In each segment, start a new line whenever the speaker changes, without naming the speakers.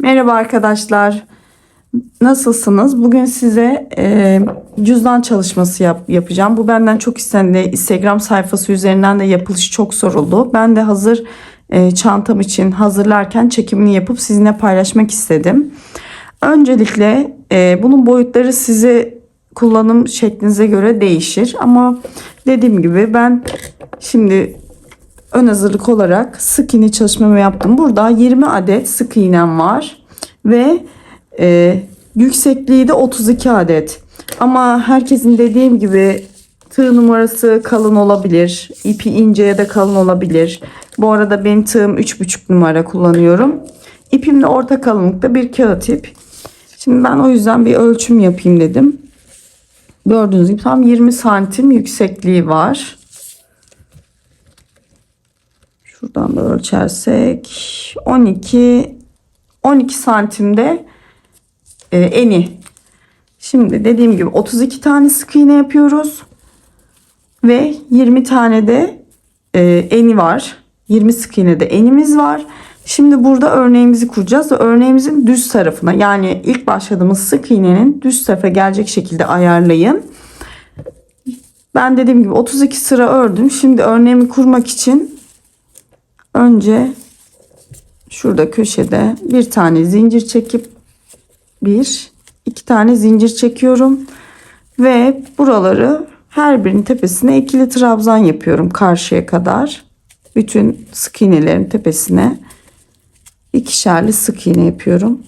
Merhaba arkadaşlar. Nasılsınız? Bugün size cüzdan çalışması yapacağım. Bu benden çok istendi. Instagram sayfası üzerinden de yapılışı çok soruldu. Ben de hazır çantam için hazırlarken çekimini yapıp sizinle paylaşmak istedim. Öncelikle bunun boyutları size kullanım şeklinize göre değişir. Ama dediğim gibi ben şimdi ön hazırlık olarak sık iğne çalışmamı yaptım. Burada 20 adet sık iğnem var ve yüksekliği de 32 adet. Ama herkesin dediğim gibi tığ numarası kalın olabilir, ipi ince ya da kalın olabilir. Bu arada benim tığım 3,5 numara kullanıyorum. İpim de orta kalınlıkta bir kağıt ip. Şimdi ben o yüzden bir ölçüm yapayım dedim. Gördüğünüz gibi tam 20 santim yüksekliği var. Şuradan da ölçersek 12 santimde eni. Şimdi dediğim gibi 32 tane sık iğne yapıyoruz ve 20 tane de eni var. 20 sık iğne de enimiz var. Şimdi burada örneğimizi kuracağız ve örneğimizin düz tarafına, yani ilk başladığımız sık iğnenin düz tarafa gelecek şekilde ayarlayın. Ben dediğim gibi 32 sıra ördüm. Şimdi örneğimi kurmak için önce şurada köşede bir tane zincir çekip iki tane zincir çekiyorum ve buraları her birinin tepesine ikili trabzan yapıyorum karşıya kadar. Bütün sık iğnelerin tepesine ikişerli sık iğne yapıyorum.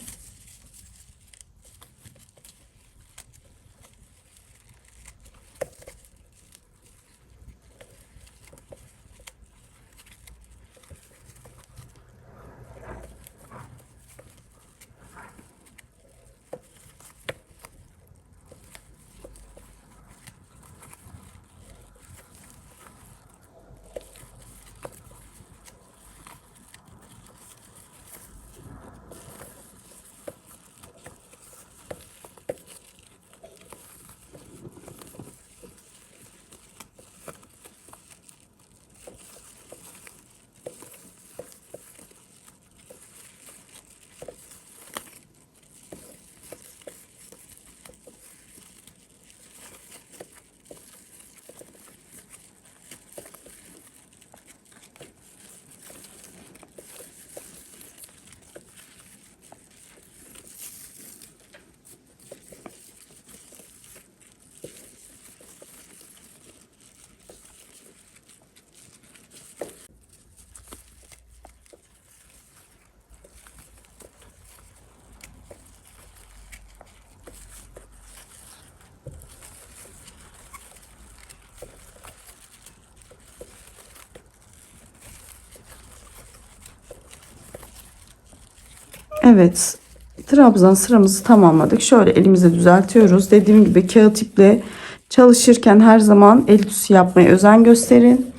Evet, trabzan sıramızı tamamladık. Şöyle elimize düzeltiyoruz. Dediğim gibi kağıt iple çalışırken her zaman el üstü yapmaya özen gösterin.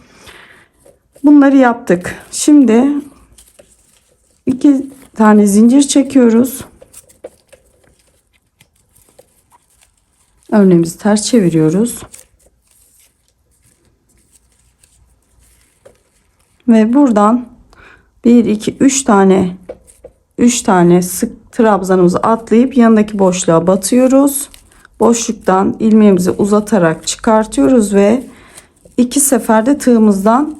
Bunları yaptık. Şimdi iki tane zincir çekiyoruz. Örneğimizi ters çeviriyoruz. Ve buradan 1 2 3 tane sık trabzanımızı atlayıp yanındaki boşluğa batıyoruz. Boşluktan ilmeğimizi uzatarak çıkartıyoruz ve iki seferde tığımızdan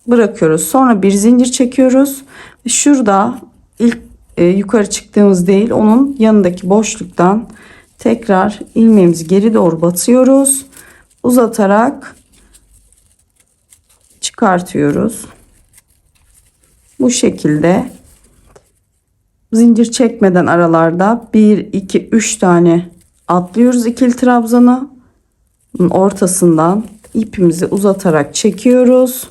bırakıyoruz. Sonra bir zincir çekiyoruz. Şurada ilk yukarı çıktığımız değil, onun yanındaki boşluktan tekrar ilmeğimizi geri doğru batıyoruz. Uzatarak çıkartıyoruz. Bu şekilde zincir çekmeden aralarda 1 2 3 tane atlıyoruz ikili trabzanı. Ortasından ipimizi uzatarak çekiyoruz.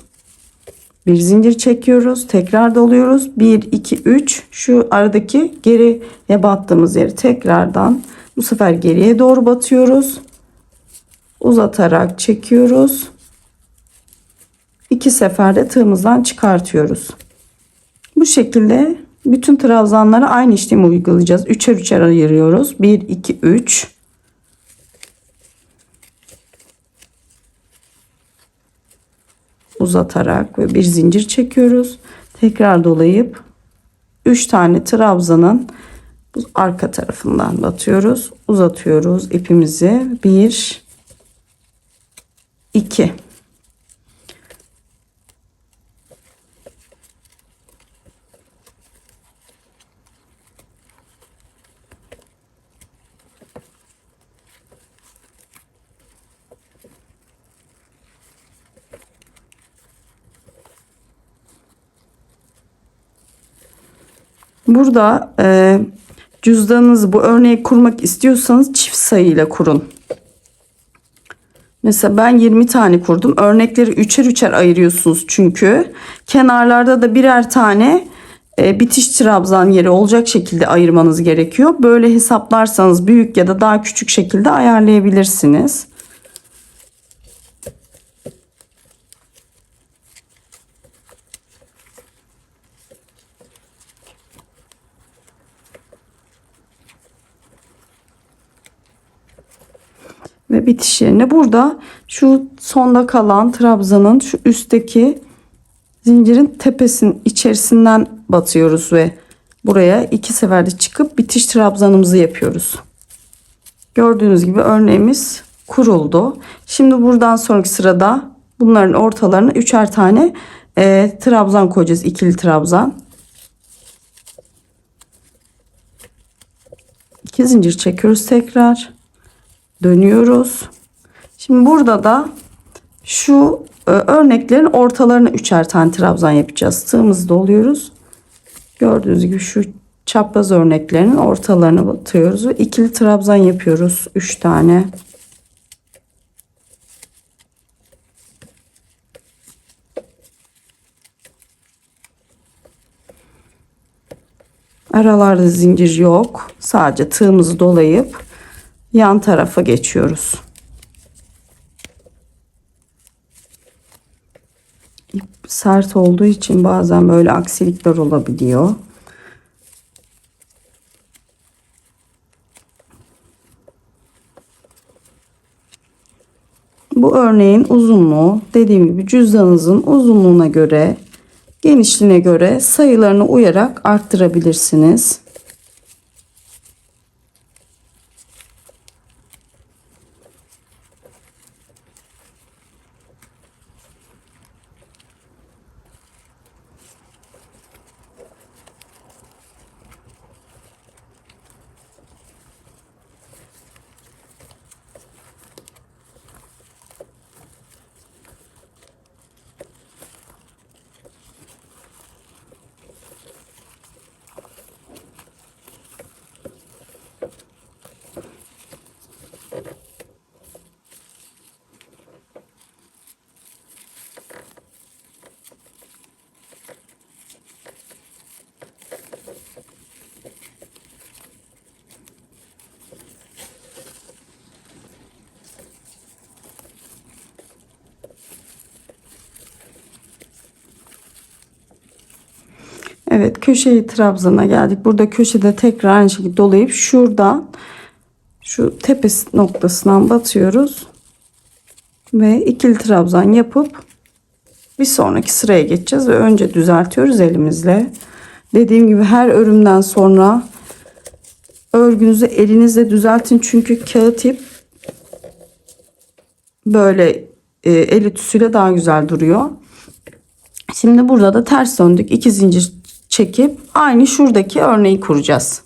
Bir zincir çekiyoruz. Tekrar doluyoruz. 1 2 3, şu aradaki geriye battığımız yeri tekrardan bu sefer geriye doğru batıyoruz. Uzatarak çekiyoruz. İki seferde tığımızdan çıkartıyoruz. Bu şekilde bütün trabzanlara aynı işlemi uygulayacağız. Üçer üçer ayırıyoruz. 1 2 3. Uzatarak ve bir zincir çekiyoruz. Tekrar dolayıp 3 tane trabzanın bu arka tarafından batıyoruz. Uzatıyoruz ipimizi. 1 2. Burada cüzdanınızı bu örneği kurmak istiyorsanız çift sayı ile kurun. Mesela ben 20 tane kurdum. Örnekleri üçer üçer ayırıyorsunuz çünkü. Kenarlarda da birer tane bitiş trabzan yeri olacak şekilde ayırmanız gerekiyor. Böyle hesaplarsanız büyük ya da daha küçük şekilde ayarlayabilirsiniz. Ve bitiş yerine burada şu sonda kalan trabzanın şu üstteki zincirin tepesinin içerisinden batıyoruz ve buraya 2 seferde çıkıp bitiş trabzanımızı yapıyoruz. Gördüğünüz gibi örneğimiz kuruldu. Şimdi buradan sonraki sırada bunların ortalarına üçer tane trabzan koyacağız. İkili trabzan. 2 zincir çekiyoruz tekrar. Dönüyoruz. Şimdi burada da şu örneklerin ortalarına üçer tane trabzan yapacağız. Tığımızı doluyoruz. Gördüğünüz gibi şu çapraz örneklerin ortalarına batıyoruz ve ikili trabzan yapıyoruz. 3 tane. Aralarda zincir yok. Sadece tığımızı dolayıp yan tarafa geçiyoruz. İp sert olduğu için bazen böyle aksilikler olabiliyor. Bu örneğin uzunluğu dediğim gibi cüzdanınızın uzunluğuna göre, genişliğine göre sayılarını uyarak arttırabilirsiniz. Evet, köşeyi trabzana geldik. Burada köşede tekrar aynı şekilde dolayıp şuradan şu tepesi noktasından batıyoruz ve ikili trabzan yapıp bir sonraki sıraya geçeceğiz ve önce düzeltiyoruz elimizle. Dediğim gibi her örümden sonra örgünüzü elinizle düzeltin çünkü kağıt ip böyle el ütüsüyle daha güzel duruyor. Şimdi burada da ters döndük. 2 zincir çekip aynı şuradaki örneği kuracağız.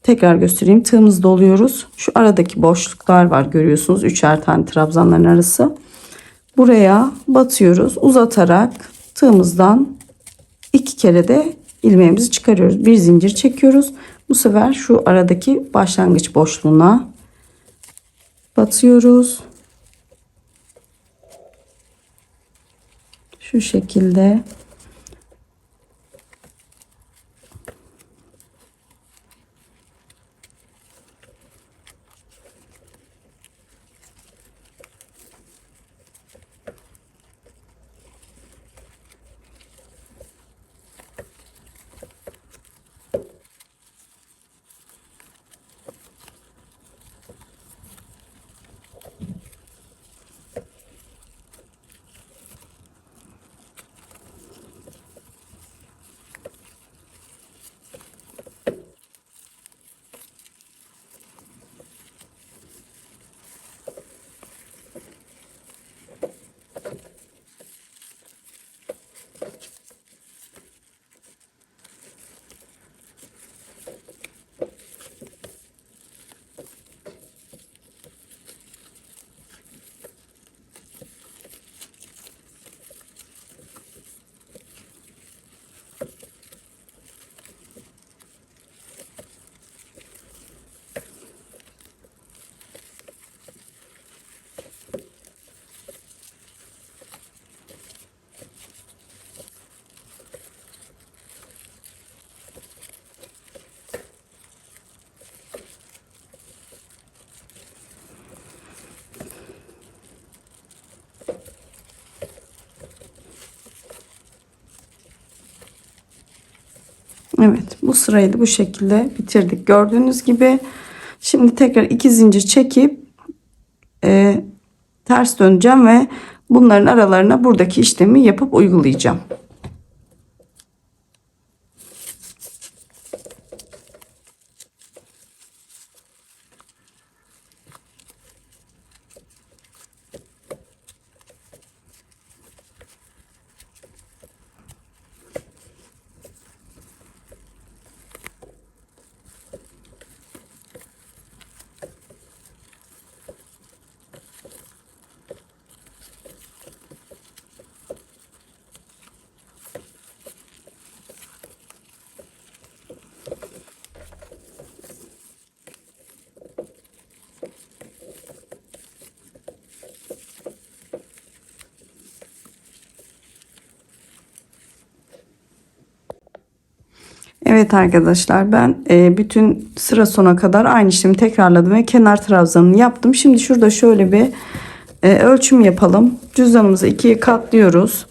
Tekrar göstereyim. Tığımızı doluyoruz. Şu aradaki boşluklar var görüyorsunuz. Üçer tane trabzanların arası. Buraya batıyoruz. Uzatarak tığımızdan 2 kere de ilmeğimizi çıkarıyoruz. Bir zincir çekiyoruz. Bu sefer şu aradaki başlangıç boşluğuna batıyoruz. Şu şekilde. Evet, bu sırayı da bu şekilde bitirdik. Gördüğünüz gibi şimdi tekrar 2 zincir çekip ters döneceğim ve bunların aralarına buradaki işlemi yapıp uygulayacağım. Evet arkadaşlar, ben bütün sıra sona kadar aynı işlemi tekrarladım ve kenar trabzanını yaptım. Şimdi şurada şöyle bir ölçüm yapalım. Cüzdanımızı ikiye katlıyoruz.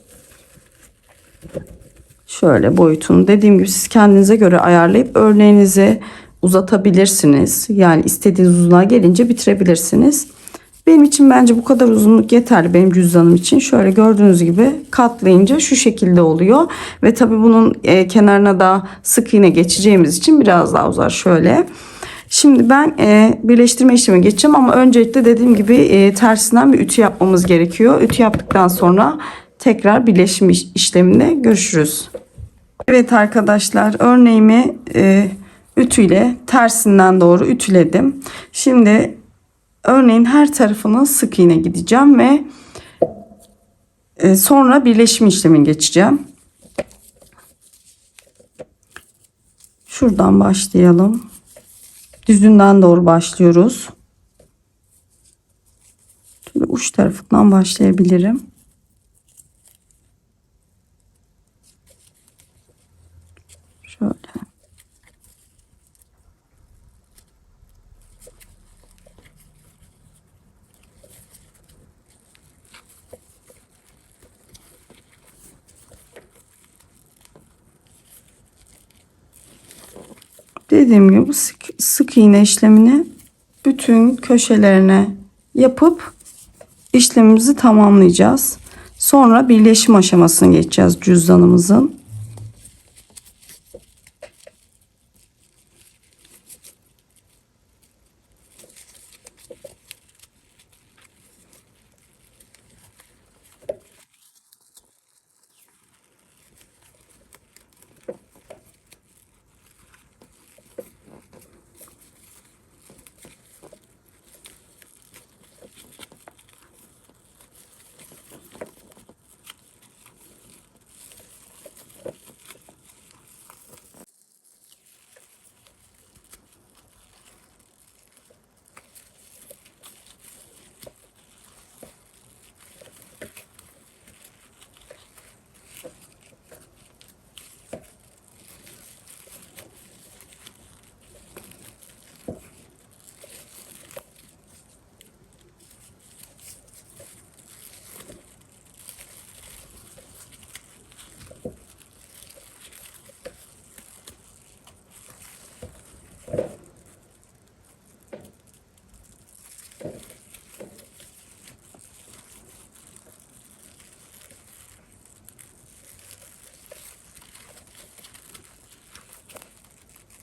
Şöyle boyutunu, dediğim gibi siz kendinize göre ayarlayıp örneğinizi uzatabilirsiniz. Yani istediğiniz uzunluğa gelince bitirebilirsiniz. Benim için bence bu kadar uzunluk yeterli, benim cüzdanım için. Şöyle gördüğünüz gibi katlayınca şu şekilde oluyor. Ve tabi bunun kenarına da sık iğne geçeceğimiz için biraz daha uzar şöyle. Şimdi ben birleştirme işlemi geçeceğim ama öncelikle dediğim gibi tersinden bir ütü yapmamız gerekiyor. Ütü yaptıktan sonra tekrar birleşim işleminde görüşürüz. Evet arkadaşlar, örneğimi ütüyle tersinden doğru ütüledim. Şimdi örneğin her tarafına sık iğne gideceğim ve sonra birleşim işlemine geçeceğim. Şuradan başlayalım. Düzünden doğru başlıyoruz. Şöyle uç tarafından başlayabilirim. Şöyle. Dediğim gibi bu sık iğne işlemini bütün köşelerine yapıp işlemimizi tamamlayacağız. Sonra birleşim aşamasına geçeceğiz cüzdanımızın.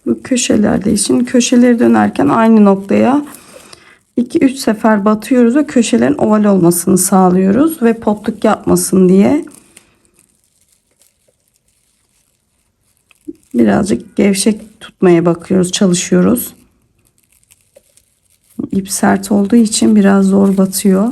Bu köşelerde, şimdi köşeleri dönerken aynı noktaya 2-3 sefer batıyoruz ve köşelerin oval olmasını sağlıyoruz ve potluk yapmasın diye. Birazcık gevşek tutmaya bakıyoruz, çalışıyoruz. İp sert olduğu için biraz zor batıyor.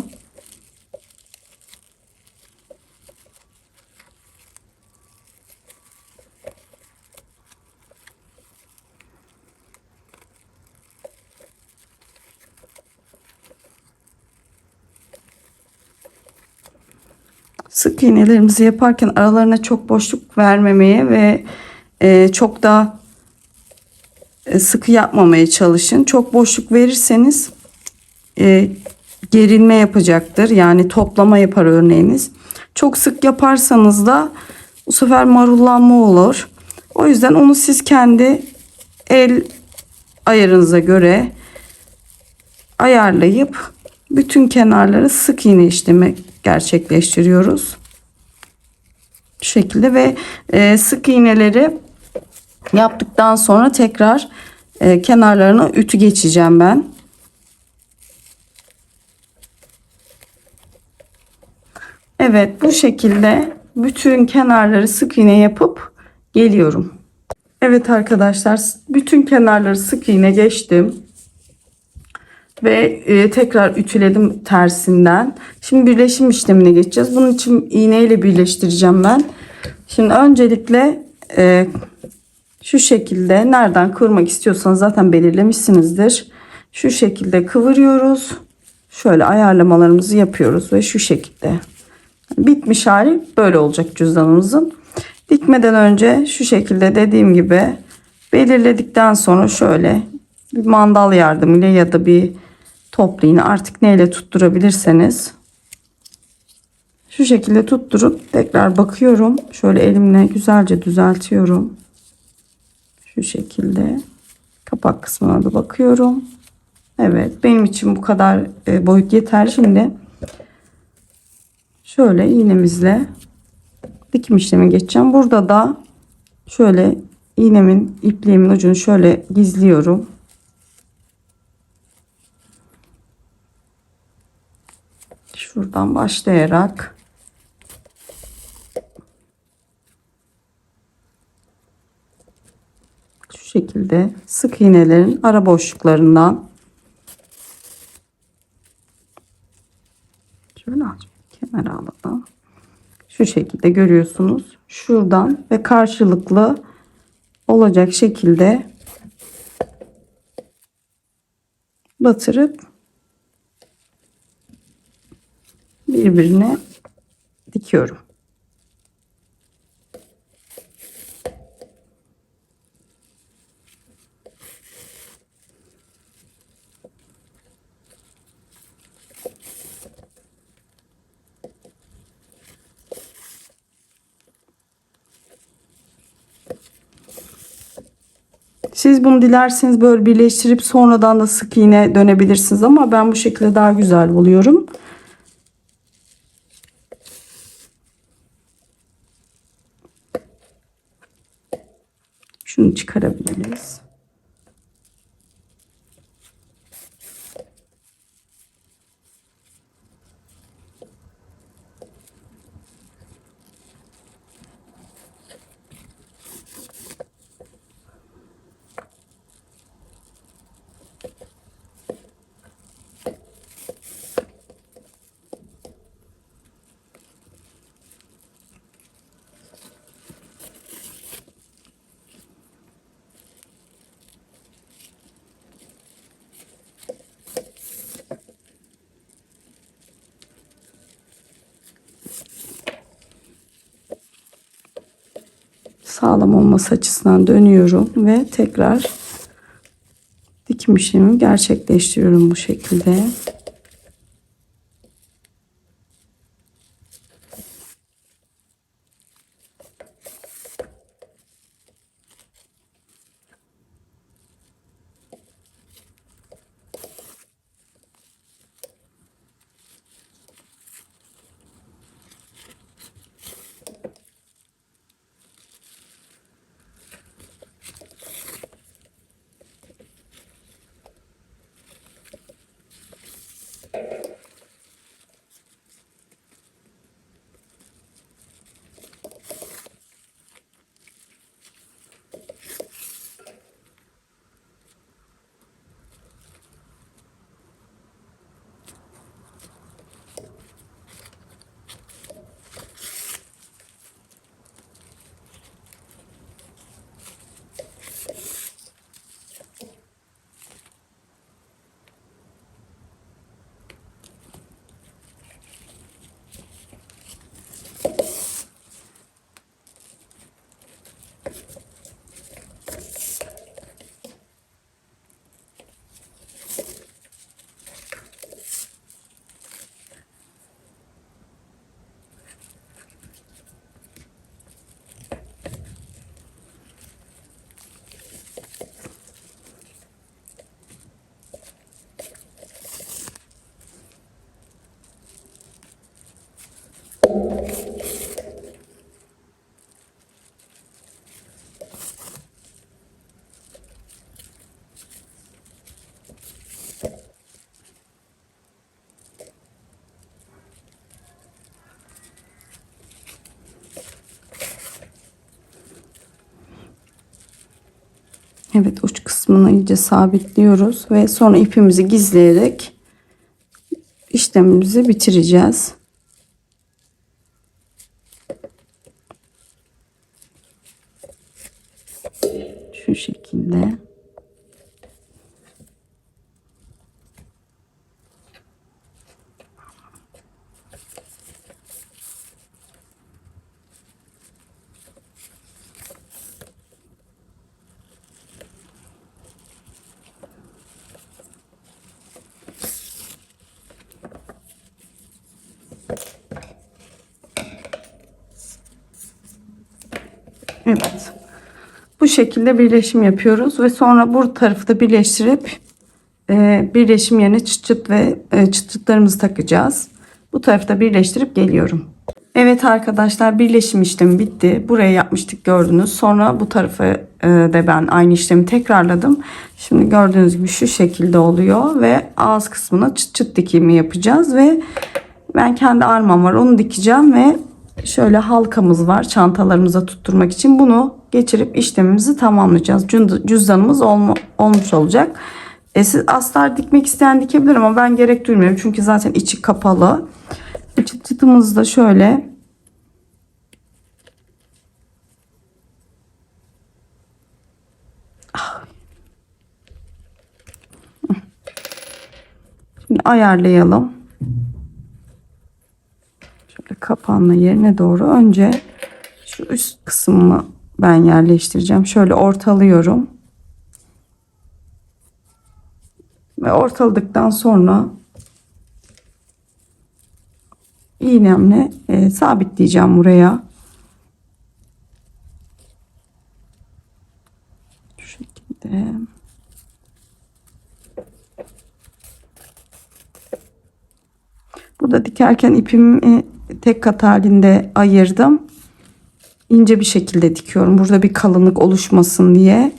Sık iğnelerimizi yaparken aralarına çok boşluk vermemeye ve çok da sıkı yapmamaya çalışın. Çok boşluk verirseniz gerilme yapacaktır. Yani toplama yapar örneğiniz. Çok sık yaparsanız da bu sefer marullanma olur. O yüzden onu siz kendi el ayarınıza göre ayarlayıp bütün kenarları sık iğne işlemi gerçekleştiriyoruz. Şu şekilde ve sık iğneleri yaptıktan sonra tekrar kenarlarına ütü geçeceğim ben. Evet, bu şekilde bütün kenarları sık iğne yapıp geliyorum. Evet arkadaşlar, bütün kenarları sık iğne geçtim ve tekrar ütüledim tersinden. Şimdi birleşim işlemine geçeceğiz. Bunun için iğne ile birleştireceğim ben. Şimdi öncelikle şu şekilde, nereden kıvırmak istiyorsanız zaten belirlemişsinizdir. Şu şekilde kıvırıyoruz. Şöyle ayarlamalarımızı yapıyoruz ve şu şekilde. Bitmiş hali böyle olacak cüzdanımızın. Dikmeden önce şu şekilde dediğim gibi belirledikten sonra şöyle bir mandal yardımıyla ya da bir toplu iğne, artık neyle tutturabilirseniz şu şekilde tutturup tekrar bakıyorum. Şöyle elimle güzelce düzeltiyorum. Şu şekilde kapak kısmına da bakıyorum. Evet, benim için bu kadar boyut yeter. Şimdi şöyle iğnemizle dikim işlemi geçeceğim. Burada da şöyle iğnemin, ipliğimin ucunu şöyle gizliyorum. Şuradan başlayarak şu şekilde sık iğnelerin ara boşluklarından şöyle kenara alalım. Şu şekilde görüyorsunuz. Şuradan ve karşılıklı olacak şekilde batırıp birbirine dikiyorum. Siz bunu dilerseniz böyle birleştirip sonradan da sık iğne dönebilirsiniz ama ben bu şekilde daha güzel buluyorum. Şunu çıkarabiliriz. Sağlam olması açısından dönüyorum ve tekrar dikim işlemi gerçekleştiriyorum bu şekilde. Evet, uç kısmını iyice sabitliyoruz ve sonra ipimizi gizleyerek işlemimizi bitireceğiz. Şu şekilde. Evet. Bu şekilde birleşim yapıyoruz ve sonra bu tarafı da birleştirip birleşim yerine çıt çıt ve çıt çıtlarımızı takacağız. Bu tarafı da birleştirip geliyorum. Evet arkadaşlar, birleşim işlemi bitti. Buraya yapmıştık, gördünüz. Sonra bu tarafı da ben aynı işlemi tekrarladım. Şimdi gördüğünüz gibi şu şekilde oluyor ve ağız kısmına çıt çıt dikimi yapacağız ve ben kendi armam var, onu dikeceğim ve şöyle halkamız var çantalarımıza tutturmak için, bunu geçirip işlemimizi tamamlayacağız. Cüzdanımız olmuş olacak. Siz astar dikmek isteyen dikebilir ama ben gerek duymuyorum çünkü zaten içi kapalı. Çıt çıtımızı da şöyle şimdi ayarlayalım. Şöyle kapağının yerine doğru önce şu üst kısmını ben yerleştireceğim. Şöyle ortalıyorum. Ve ortaladıktan sonra iğnemle sabitleyeceğim buraya. Şu şekilde. Burada dikerken ipimi tek kat halinde ayırdım. İnce bir şekilde dikiyorum. Burada bir kalınlık oluşmasın diye.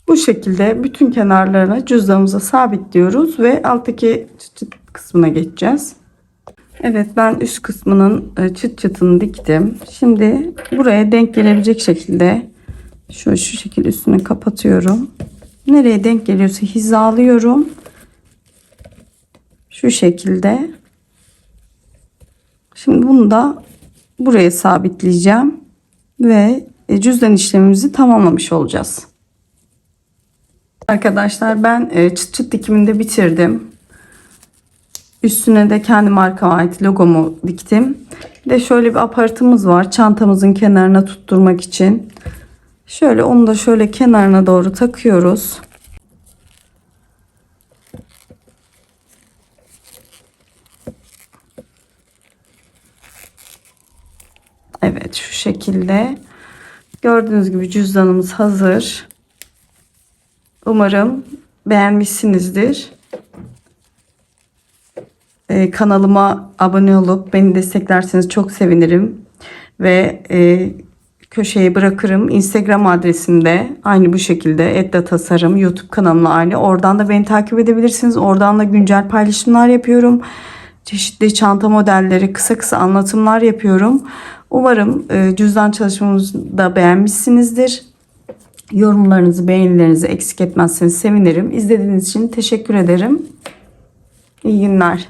Bu şekilde bütün kenarlarını cüzdanımıza sabitliyoruz ve alttaki çıt çıt kısmına geçeceğiz. Evet, ben üst kısmının çıt çıtını diktim. Şimdi buraya denk gelebilecek şekilde şu şekilde üstünü kapatıyorum. Nereye denk geliyorsa hizalıyorum. Şu şekilde. Şimdi bunu da buraya sabitleyeceğim ve cüzdan işlemimizi tamamlamış olacağız. Arkadaşlar, ben çıt çıt dikimini de bitirdim. Üstüne de kendi markama ait logomu diktim. Bir de şöyle bir aparatımız var, çantamızın kenarına tutturmak için. Şöyle onu da şöyle kenarına doğru takıyoruz. Evet, şu şekilde. Gördüğünüz gibi cüzdanımız hazır. Umarım beğenmişsinizdir. Kanalıma abone olup beni desteklerseniz çok sevinirim. Ve köşeye bırakırım. Instagram adresimde aynı bu şekilde @tasarım, YouTube kanalımla aynı. Oradan da beni takip edebilirsiniz. Oradan da güncel paylaşımlar yapıyorum. Çeşitli çanta modelleri, kısa kısa anlatımlar yapıyorum. Umarım cüzdan çalışmamızı da beğenmişsinizdir. Yorumlarınızı, beğenilerinizi eksik etmezseniz sevinirim. İzlediğiniz için teşekkür ederim. İyi günler.